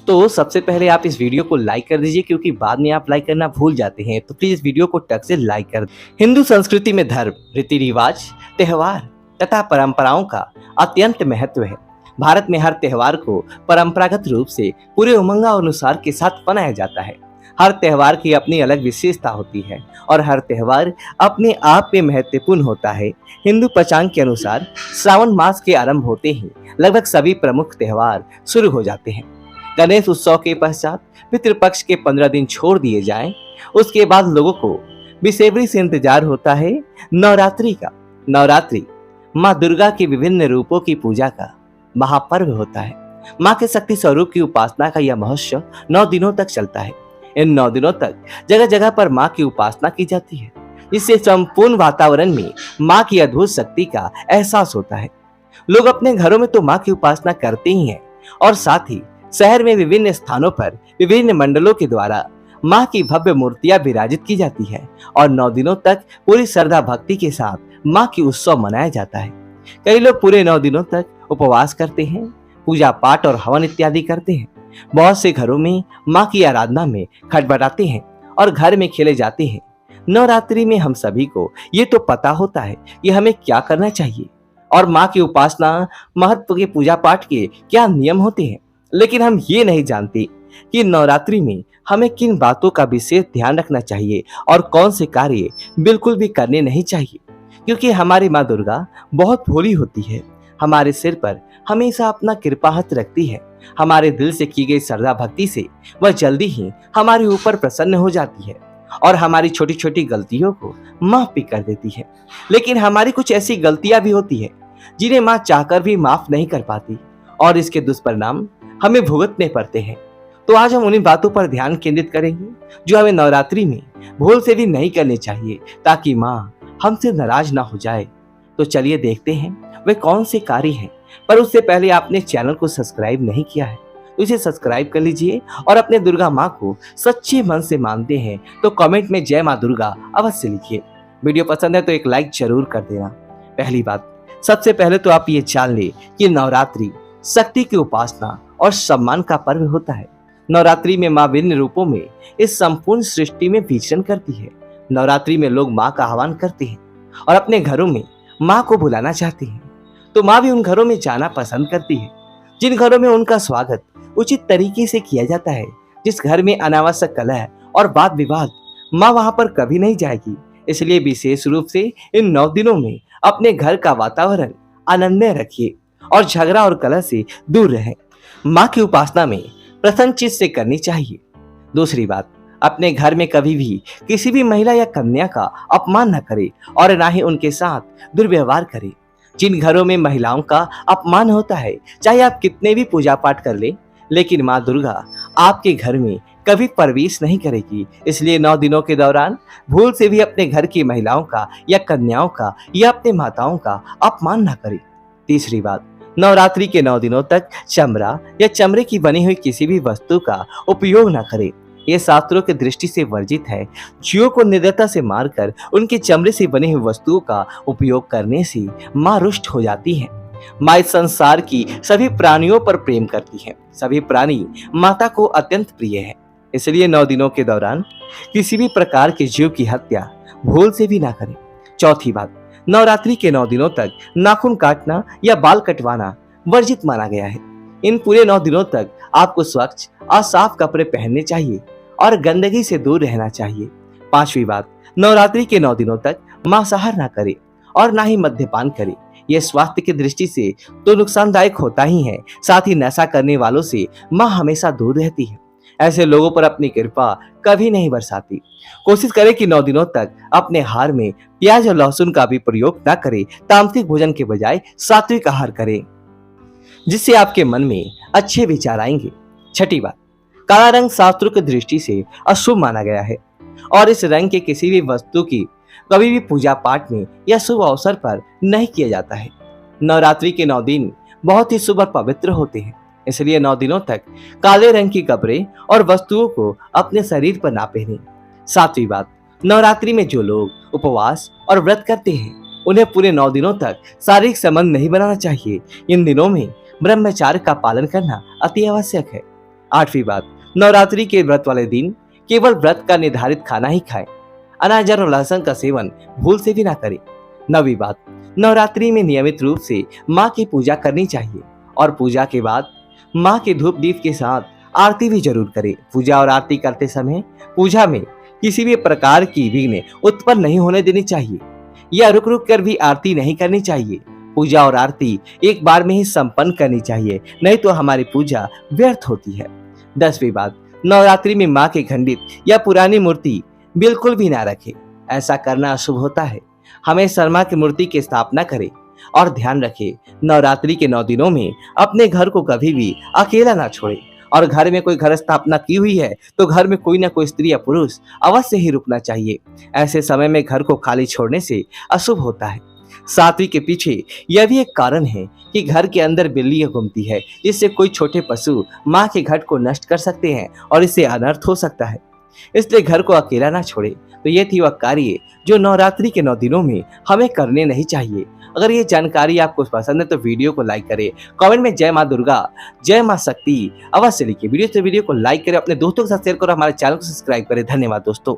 तो सबसे पहले आप इस वीडियो को लाइक कर दीजिए, क्योंकि बाद में आप लाइक करना भूल जाते हैं। तो प्लीज इस वीडियो को टक से लाइक कर दें। हिंदू संस्कृति में धर्म, रीति रिवाज, त्योहार तथा परंपराओं का अत्यंत महत्व है। भारत में हर त्योहार को परंपरागत रूप से पूरे उमंग और अनुसार के साथ मनाया जाता है। हर त्योहार की अपनी अलग विशेषता होती है और हर त्योहार अपने आप में महत्वपूर्ण होता है। हिंदू पंचांग के अनुसार श्रावण मास के आरंभ होते ही लगभग सभी प्रमुख त्योहार शुरू हो जाते हैं। गणेश उत्सव के पश्चात पितृपक्ष के 15 दिन छोड़ दिए जाएं। उसके बाद लोगों को बेसब्री से इंतजार होता है नवरात्रि का। नवरात्रि माँ दुर्गा के विभिन्न रूपों की पूजा का महापर्व होता है। माँ के शक्ति स्वरूप की उपासना का यह महोत्सव 9 दिनों तक चलता है। इन 9 दिनों तक जगह जगह पर माँ की उपासना की जाती है, जिससे संपूर्ण वातावरण में माँ की अद्भुत शक्ति का एहसास होता है। लोग अपने घरों में तो माँ की उपासना करते ही हैं और साथ ही शहर में विभिन्न स्थानों पर विभिन्न मंडलों के द्वारा माँ की भव्य मूर्तियां विराजित की जाती है और 9 दिनों तक पूरी श्रद्धा भक्ति के साथ माँ की उत्सव मनाया जाता है। कई लोग पूरे 9 दिनों तक उपवास करते हैं, पूजा पाठ और हवन इत्यादि करते हैं। बहुत से घरों में माँ की आराधना में खटपटाते हैं और घर में खेले जाते हैं। नवरात्रि में हम सभी को ये तो पता होता है कि हमें क्या करना चाहिए और माँ की उपासना महत्व के पूजा पाठ के क्या नियम होते हैं, लेकिन हम ये नहीं जानते कि नवरात्रि में हमें किन बातों का विशेष ध्यान रखना चाहिए और कौन से कार्य बिल्कुल भी करने नहीं चाहिए। क्योंकि हमारी माँ दुर्गा बहुत भोली होती है। हमारे सिर पर हमेशा अपना कृपा हाथ रखती है। हमारे दिल से की गई श्रद्धा भक्ति से वह जल्दी ही हमारे ऊपर प्रसन्न हो जाती है और हमारी छोटी छोटी गलतियों को माफ भी कर देती है। लेकिन हमारी कुछ ऐसी गलतियां भी होती है जिन्हें माँ चाहकर भी माफ नहीं कर पाती और इसके दुष्परिणाम हमें भुगतने पड़ते हैं। तो आज हम उन्हीं बातों पर ध्यान केंद्रित करेंगे जो हमें नवरात्रि में भूल से भी नहीं करनी चाहिए, ताकि माँ हमसे नाराज ना हो जाए। तो चलिए देखते हैं वे कौन से कार्य हैं। पर उससे पहले आपने चैनल को सब्सक्राइब नहीं किया है तो इसे सब्सक्राइब कर लीजिए और अपने दुर्गा माँ को सच्चे मन से मानते हैं तो कमेंट में जय माँ दुर्गा अवश्य लिखिए। वीडियो पसंद है तो एक लाइक जरूर कर देना। पहली बात, सबसे पहले तो आप ये जान ले कि नवरात्रि शक्ति की उपासना और सम्मान का पर्व होता है। नवरात्रि में माँ विभिन्न रूपों में इस संपूर्ण सृष्टि में विचरण करती है। नवरात्रि में लोग माँ का आह्वान करते हैं और अपने घरों में माँ को बुलाना चाहते हैं, तो माँ भी उन घरों में जाना पसंद करती है जिन घरों में उनका स्वागत उचित तरीके से किया जाता है। जिस घर में अनावश्यक कलह और वाद विवाद, माँ वहां पर कभी नहीं जाएगी। इसलिए विशेष रूप से इन 9 दिनों में अपने घर का वातावरण आनंदमय रखिए और झगड़ा और कलह से दूर रहें। माँ की उपासना में प्रसन्न चित्त से करनी चाहिए। दूसरी बात, अपने घर में कभी भी किसी भी महिला या कन्या का अपमान न करे और ना ही उनके साथ दुर्व्यवहार करे। जिन घरों में महिलाओं का अपमान होता है, चाहे आप कितने भी पूजा पाठ कर ले, लेकिन माँ दुर्गा आपके घर में कभी प्रवेश नहीं करेगी। इसलिए 9 दिनों के दौरान भूल से भी अपने घर की महिलाओं का या कन्याओं का या अपने माताओं का अपमान न करें। तीसरी बात, नवरात्रि के 9 दिनों तक चमड़ा या चमड़े की बनी हुई किसी भी वस्तु का उपयोग न करें। ये शास्त्रों की दृष्टि से वर्जित है। जीवों को निर्दयता से मारकर उनके चमड़े से बनी हुई वस्तुओं का उपयोग करने से माँ रुष्ट हो जाती है। माँ इस संसार की सभी प्राणियों पर प्रेम करती है। सभी प्राणी माता को अत्यंत प्रिय है। इसलिए 9 दिनों के दौरान किसी भी प्रकार के जीव की हत्या भूल से भी ना करें। चौथी बात, नवरात्रि के 9 दिनों तक नाखून काटना या बाल कटवाना वर्जित माना गया है। इन पूरे 9 दिनों तक आपको स्वच्छ और साफ कपड़े पहनने चाहिए और गंदगी से दूर रहना चाहिए। पांचवी बात, नवरात्रि के 9 दिनों तक मांसाहार ना करे और ना ही मद्यपान करे। यह स्वास्थ्य की दृष्टि से तो नुकसानदायक होता ही है, साथ ही नशा करने वालों से माँ हमेशा दूर रहती है। ऐसे लोगों पर अपनी कृपा कभी नहीं बरसाती। कोशिश करें कि 9 दिनों तक अपने आहार में प्याज और लहसुन का भी प्रयोग न करें। तामसिक भोजन के बजाय सात्विक आहार करें, जिससे आपके मन में अच्छे विचार आएंगे। छठी बात, काला रंग शास्त्रों की दृष्टि से अशुभ माना गया है और इस रंग के किसी भी वस्तु की कभी भी पूजा पाठ में या शुभ अवसर पर नहीं किया जाता है। नवरात्रि के 9 दिन बहुत ही शुभ और पवित्र होते हैं। इसलिए 9 दिनों तक काले रंग की कपड़े और वस्तुओं को अपने शरीर पर ना पहने। सातवीं बात, नवरात्रि में जो लोग उपवास और व्रत करते हैं उन्हें पूरे 9 दिनों तक शारीरिक संबंध नहीं बनाना चाहिए। इन दिनों में ब्रह्मचर्य का पालन करना अति आवश्यक है। 8वीं बात, नवरात्रि के व्रत वाले दिन केवल व्रत का निर्धारित खाना ही खाएं। अनाज और लहसुन का सेवन भूल से भी ना करें। 9वीं बात, नवरात्रि में नियमित रूप से माँ की पूजा करनी चाहिए और पूजा के बाद माँ के धूप दीप के साथ आरती भी जरूर करें। पूजा और आरती करते समय पूजा में किसी भी प्रकार की विघ्न उत्पन्न नहीं होने देनी चाहिए या रुक रुक कर भी आरती नहीं करनी चाहिए। पूजा और आरती एक बार में ही संपन्न करनी चाहिए, नहीं तो हमारी पूजा व्यर्थ होती है। 10वीं बात, नवरात्रि में माँ के खंडित या पुरानी मूर्ति बिल्कुल भी ना रखें। ऐसा करना अशुभ होता है। हमेशा माँ की मूर्ति की स्थापना करें और ध्यान रखें, नवरात्रि के 9 दिनों में अपने घर को कभी भी अकेला ना छोड़ें। और घर में कोई घर स्थापना की हुई है तो घर में कोई ना कोई स्त्री या पुरुष अवश्य ही रुकना चाहिए। ऐसे समय में घर को खाली छोड़ने से अशुभ होता है। 7वीं के पीछे यह भी एक कारण है कि घर के अंदर बिल्लियां घूमती है, जिससे कोई छोटे पशु माँ के घट को नष्ट कर सकते हैं और इससे अनर्थ हो सकता है। इसलिए घर को अकेला ना छोड़े। तो ये थी वह कार्य जो नवरात्रि के 9 दिनों में हमें करने नहीं चाहिए। अगर ये जानकारी आपको पसंद है तो वीडियो को लाइक करें, कमेंट में जय माँ दुर्गा, जय माँ शक्ति अवश्य लिखिए। वीडियो को लाइक करें, अपने दोस्तों के साथ शेयर करो, हमारे चैनल को सब्सक्राइब करें। धन्यवाद दोस्तों।